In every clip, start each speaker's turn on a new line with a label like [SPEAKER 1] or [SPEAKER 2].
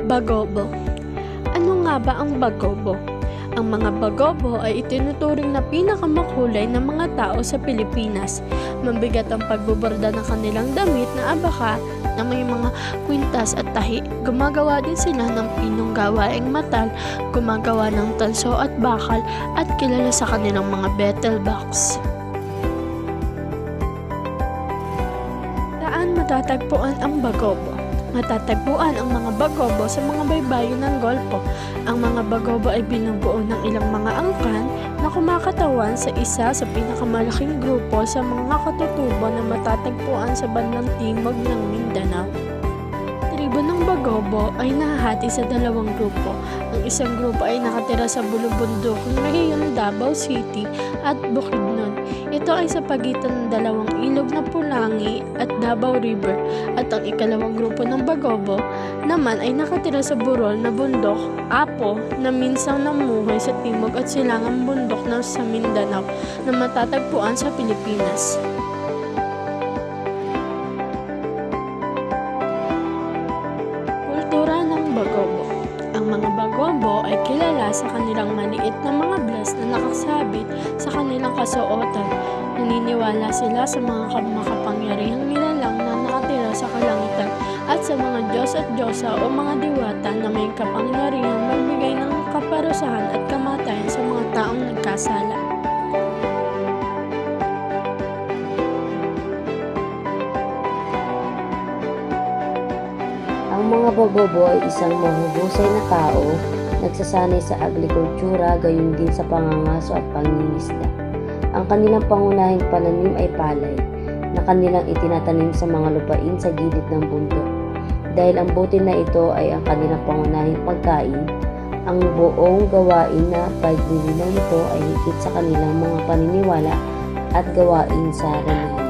[SPEAKER 1] Bagobo. Ano nga ba ang bagobo? Ang mga bagobo ay itinuturing na pinakamakulay na mga tao sa Pilipinas. Mabigat ang pagbuborda ng kanilang damit na abaka na may mga kwintas at tahi. Gumagawa din sila ng pinong gawaing matal, gumagawa ng tanso at bakal at kilala sa kanilang mga betel box. Saan matatagpuan ang bagobo? Matatagpuan ang mga bagobo sa mga baybayin ng Golfo. Ang mga bagobo ay binubuo ng ilang mga angkan na kumakatawan sa isa sa pinakamalaking grupo sa mga katutubo na matatagpuan sa bandang timog ng Mindanao. Tribo ng bagobo ay nahahati sa dalawang grupo. Ang isang grupo ay nakatira sa bulubundokang rehiyong Davao City at Bukidnon. Ito ay sa pagitan ng dalawang ilog na Pulangi at Davao River, at ang ikalawang grupo ng bagobo naman ay nakatira sa burol na bundok, Apo, na minsang namuhay sa timog at silangang bundok na sa Mindanao na matatagpuan sa Pilipinas. Kultura ng bagobo. Ang mga bagobo ay kilala sa kanilang maliit na mga bless na nakasabit sa kanilang kasuotan. Naniniwala sila sa mga makapangyarihang nilalang na nakatira sa kalangitan at sa mga Diyos at Diyosa o mga diwata na may kapangyarihang magbigay ng kaparusahan at kamatayan sa mga taong nagkasala.
[SPEAKER 2] Ang mga bagobo ay isang mahuhusay na tao, nagsasanay sa agrikultura, gayon din sa pangangaso at pangingisda. Ang kanilang pangunahing pananim ay palay, na kanilang itinatanim sa mga lupain sa gilid ng bundok. Dahil ang butil na ito ay ang kanilang pangunahing pagkain, ang buong gawain na paglililang nito ay higit sa kanilang mga paniniwala at gawain sa relihiyon.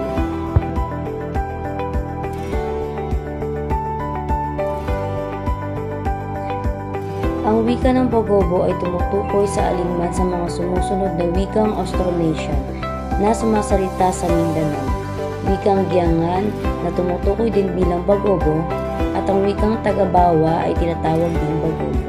[SPEAKER 2] Ang wika ng bagobo ay tumutukoy sa alinman sa mga sumusunod na wikang Austronesian na sumasalita sa Mindanao, wikang Giangan na tumutukoy din bilang bagobo, at ang wikang Tagabawa ay tinatawag din bagobo.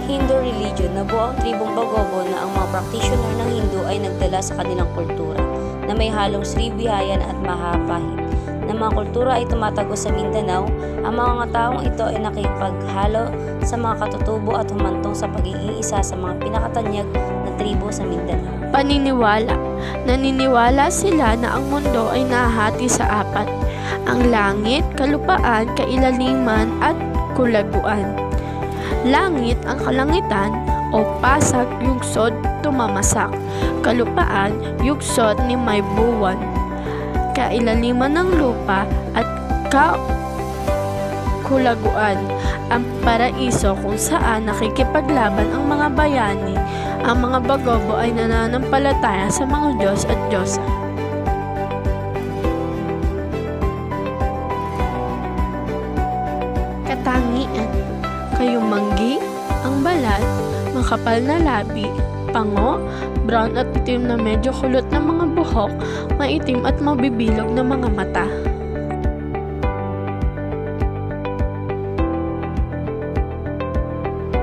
[SPEAKER 2] Hindu religion. Nabuo ang tribong bagobo na ang mga practitioner ng Hindu ay nagdala sa kanilang kultura na may halong Sri Vihayan at Mahapahit na mga kultura ay tumatago sa Mindanao. Ang mga taong ito ay nakipaghalo sa mga katutubo at humantong sa pagiging isa sa mga pinakatanyag na tribo sa Mindanao.
[SPEAKER 1] Paniniwala. Naniniwala sila na ang mundo ay nahahati sa apat: ang langit, kalupaan, kailaliman at kulaguan. Langit ang kalangitan o pasag, yugsod, tumamasak. Kalupaan, yugsod ni may buwan. Kailaliman ng lupa at kulaguan, ang paraiso kung saan nakikipaglaban ang mga bayani. Ang mga bagobo ay nananampalataya sa mga Diyos at Diyosa. Katangian. Kayumanggi, ang balat, makapal na labi, pango, brown at itim na medyo kulot na mga buhok, maitim at mabibilog na mga mata.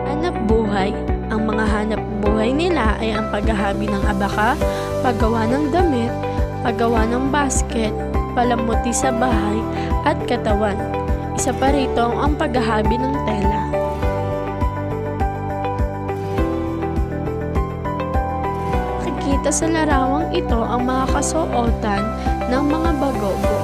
[SPEAKER 1] Hanap buhay. Ang mga hanap buhay nila ay ang paghahabi ng abaka, paggawa ng damit, paggawa ng basket, palamuti sa bahay, at katawan. Isa pa rito ang paghahabi ng tela. Kita sa larawang ito ang mga kasuotan ng mga bagobo.